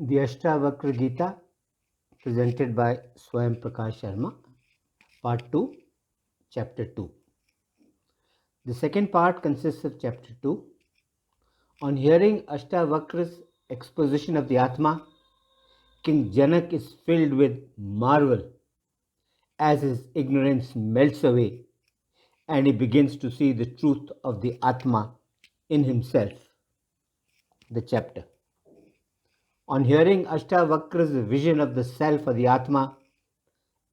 The Ashtavakra Gita, presented by Svayam Prakash Sharma, Part 2, Chapter 2. The second part consists of Chapter 2. On hearing Ashtavakra's exposition of the Atma, King Janaka is filled with marvel as his ignorance melts away and he begins to see the truth of the Atma in himself. The chapter. On hearing Ashtavakra's vision of the self or the Atma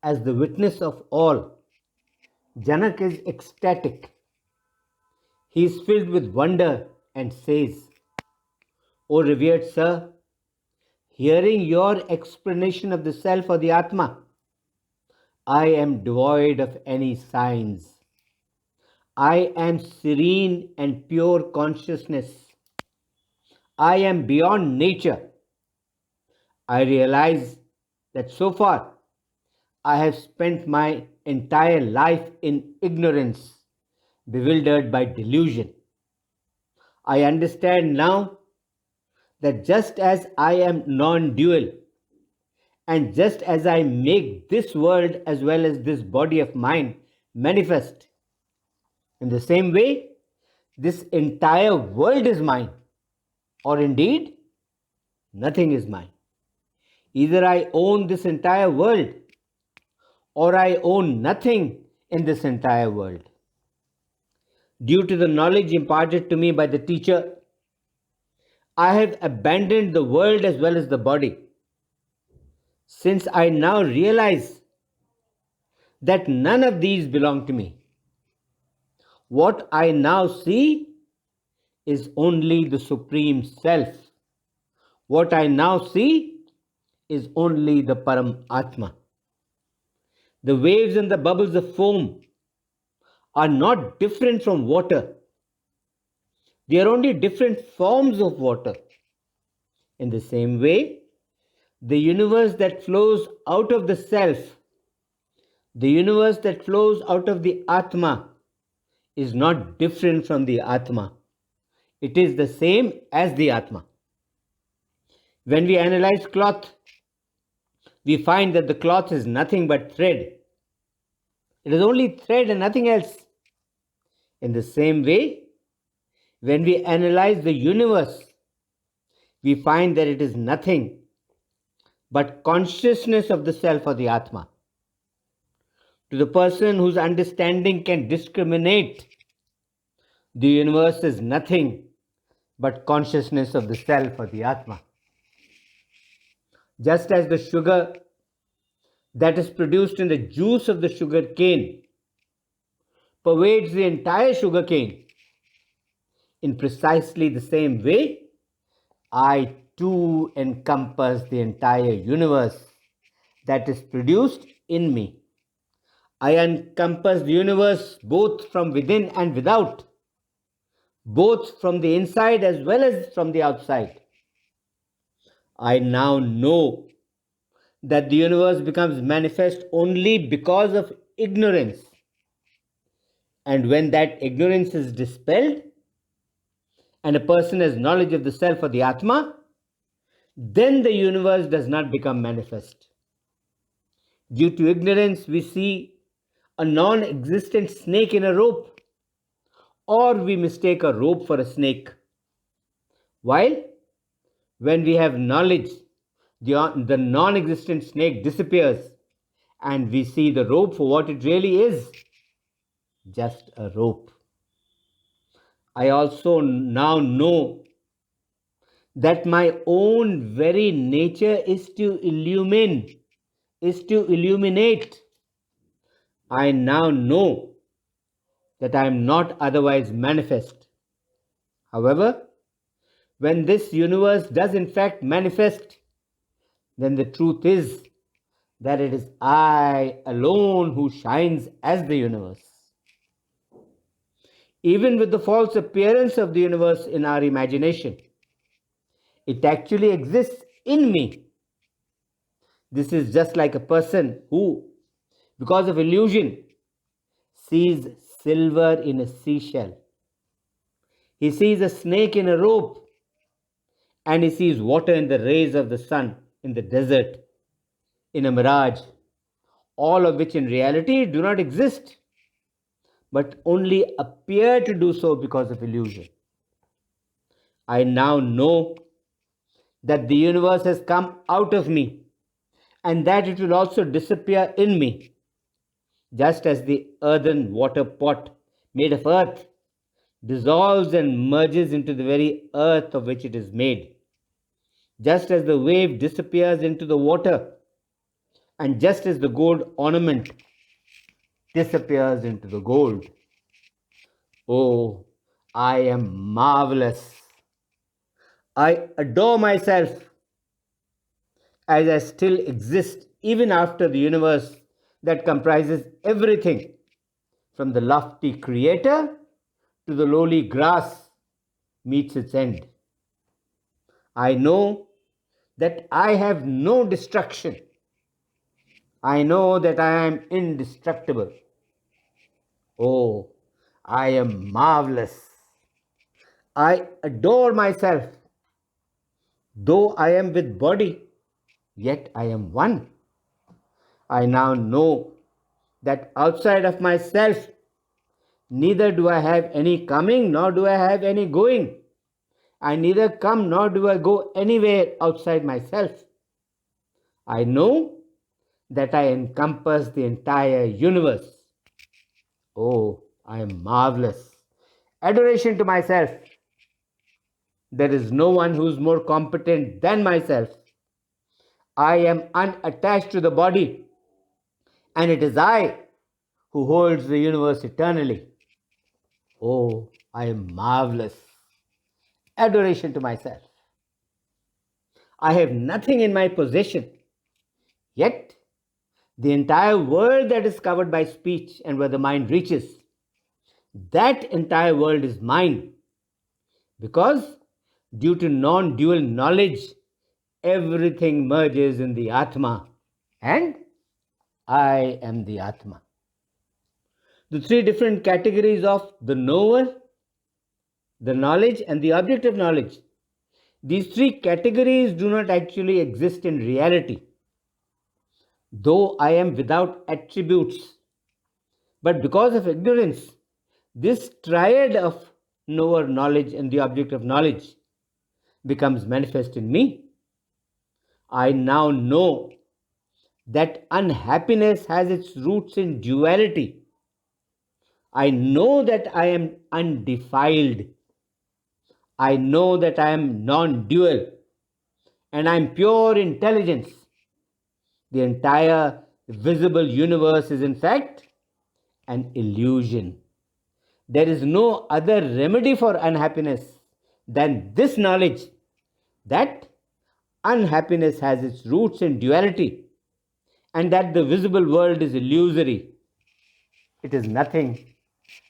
as the witness of all, Janaka is ecstatic. He is filled with wonder and says, O revered sir, hearing your explanation of the self or the Atma, I am devoid of any signs. I am serene and pure consciousness. I am beyond nature. I realize that so far I have spent my entire life in ignorance, bewildered by delusion. I understand now that just as I am non-dual, and just as I make this world as well as this body of mine manifest, in the same way, this entire world is mine, or indeed, nothing is mine. Either I own this entire world, or I own nothing in this entire world. Due to the knowledge imparted to me by the teacher, I have abandoned the world as well as the body. Since I now realize that none of these belong to me, what I now see is only the Supreme Self. What I now see is only the Param Atma. The waves and the bubbles of foam are not different from water. They are only different forms of water. In the same way, the universe that flows out of the self, the universe that flows out of the Atma, is not different from the Atma. It is the same as the Atma. When we analyze cloth, we find that the cloth is nothing but thread. It is only thread and nothing else. In the same way, when we analyze the universe, we find that it is nothing but consciousness of the self or the Atma. To the person whose understanding can discriminate, the universe is nothing but consciousness of the self or the Atma. Just as the sugar that is produced in the juice of the sugar cane pervades the entire sugar cane, in precisely the same way, I too encompass the entire universe that is produced in me. I encompass the universe both from within and without, both from the inside as well as from the outside. I now know that the universe becomes manifest only because of ignorance. And when that ignorance is dispelled, and a person has knowledge of the self or the Atma, then the universe does not become manifest. Due to ignorance, we see a non-existent snake in a rope, or we mistake a rope for a snake. While when we have knowledge, the non-existent snake disappears and we see the rope for what it really is, just a rope. I also now know that my own very nature is to illuminate. I now know that I am not otherwise manifest. However, when this universe does in fact manifest, then the truth is that it is I alone who shines as the universe. Even with the false appearance of the universe in our imagination, it actually exists in me. This is just like a person who, because of illusion, sees silver in a seashell. He sees a snake in a rope, and he sees water in the rays of the sun, in the desert, in a mirage, all of which in reality do not exist, but only appear to do so because of illusion. I now know that the universe has come out of me and that it will also disappear in me, just as the earthen water pot made of earth dissolves and merges into the very earth of which it is made, just as the wave disappears into the water, and just as the gold ornament disappears into the gold. Oh, I am marvelous. I adore myself as I still exist even after the universe that comprises everything from the lofty creator to the lowly grass meets its end. I know that I have no destruction. I know that I am indestructible. Oh, I am marvelous. I adore myself. Though I am with body, yet I am one. I now know that outside of myself, neither do I have any coming nor do I have any going. I neither come nor do I go anywhere outside myself. I know that I encompass the entire universe. Oh, I am marvelous. Adoration to myself. There is no one who is more competent than myself. I am unattached to the body, and it is I who holds the universe eternally. Oh, I am marvelous. Adoration to myself. I have nothing in my possession, yet the entire world that is covered by speech and where the mind reaches, that entire world is mine, because due to non dual knowledge, everything merges in the Atma, and I am the Atma. The three different categories of the knower, the knowledge, and the object of knowledge. These three categories do not actually exist in reality, though I am without attributes. But because of ignorance, this triad of knower, knowledge, and the object of knowledge becomes manifest in me. I now know that unhappiness has its roots in duality. I know that I am undefiled. I know that I am non dual and I am pure intelligence. The entire visible universe is, in fact, an illusion. There is no other remedy for unhappiness than this knowledge that unhappiness has its roots in duality and that the visible world is illusory. It is nothing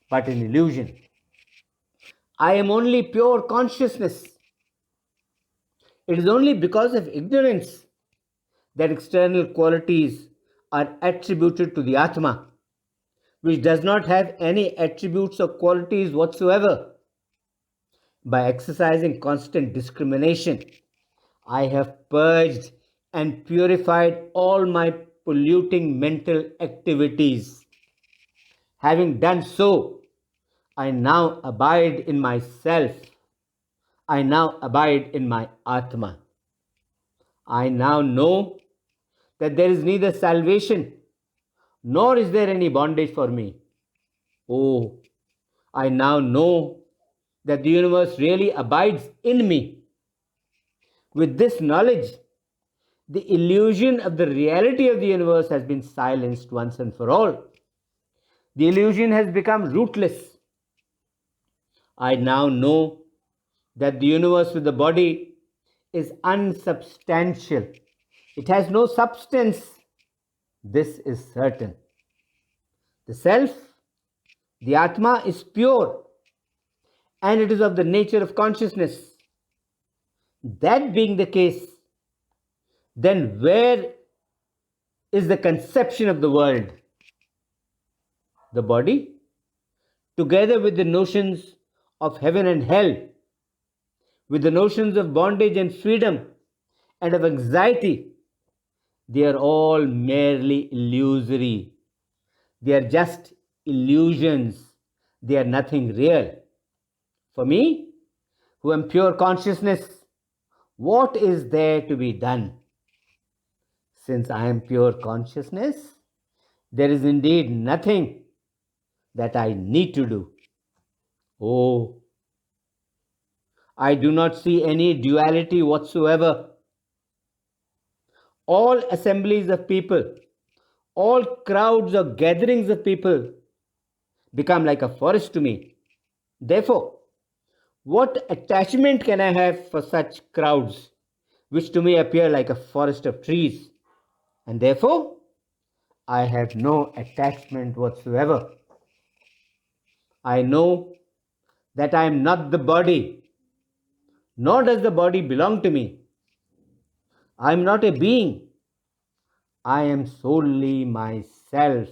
but an illusion. I am only pure consciousness. It is only because of ignorance that external qualities are attributed to the Atma, which does not have any attributes or qualities whatsoever. By exercising constant discrimination, I have purged and purified all my polluting mental activities. Having done so, I now abide in myself. I now abide in my Atma. I now know that there is neither salvation nor is there any bondage for me. Oh, I now know that the universe really abides in me. With this knowledge, the illusion of the reality of the universe has been silenced once and for all. The illusion has become rootless. I now know that the universe with the body is unsubstantial. It has no substance. This is certain. The self, the Atma, is pure and it is of the nature of consciousness. That being the case, then where is the conception of the world? The body, together with the notions of heaven and hell, with the notions of bondage and freedom and of anxiety, they are all merely illusory. They are just illusions. They are nothing real. For me, who am pure consciousness, what is there to be done? Since I am pure consciousness, there is indeed nothing that I need to do. Oh, I do not see any duality whatsoever. All assemblies of people, all crowds or gatherings of people become like a forest to me. Therefore, what attachment can I have for such crowds, which to me appear like a forest of trees? And therefore, I have no attachment whatsoever. I know that I am not the body, nor does the body belong to me. I am not a being. I am solely myself.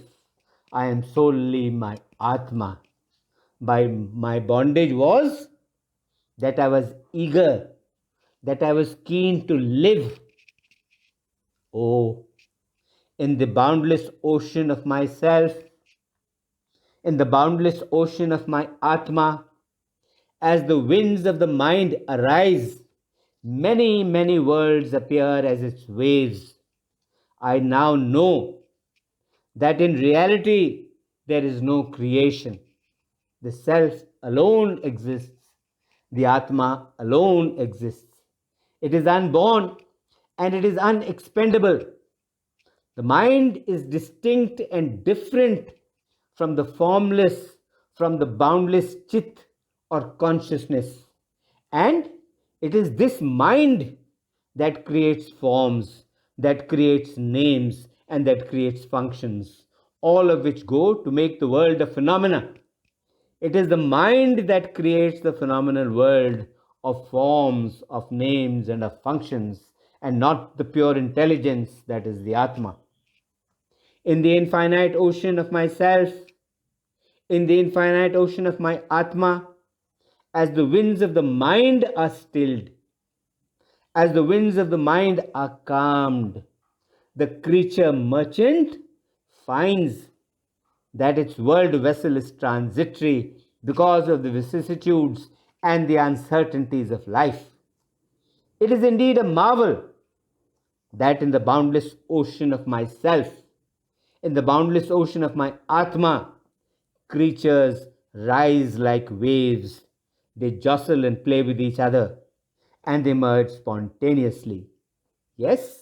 I am solely my Atma. My bondage was that I was eager, that I was keen to live. Oh, in the boundless ocean of myself, in the boundless ocean of my Atma, as the winds of the mind arise, many, many worlds appear as its waves. I now know that in reality there is no creation. The self alone exists. The Atma alone exists. It is unborn and it is unexpendable. The mind is distinct and different from the formless, from the boundless chit or consciousness. And it is this mind that creates forms, that creates names, and that creates functions, all of which go to make the world a phenomena. It is the mind that creates the phenomenal world of forms, of names, and of functions, and not the pure intelligence that is the Atma. In the infinite ocean of myself, in the infinite ocean of my Atma, as the winds of the mind are stilled, as the winds of the mind are calmed, the creature merchant finds that its world vessel is transitory because of the vicissitudes and the uncertainties of life. It is indeed a marvel that in the boundless ocean of myself, in the boundless ocean of my Atma, creatures rise like waves. They jostle and play with each other, and they merge spontaneously. Yes,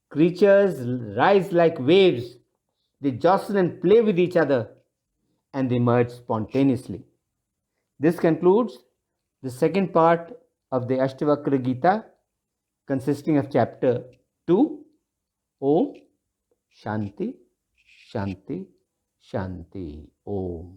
creatures rise like waves. They jostle and play with each other, and they merge spontaneously. This concludes the second part of the Ashtavakra Gita, consisting of chapter 2, Om Shanti, Shanti, Shanti. Om.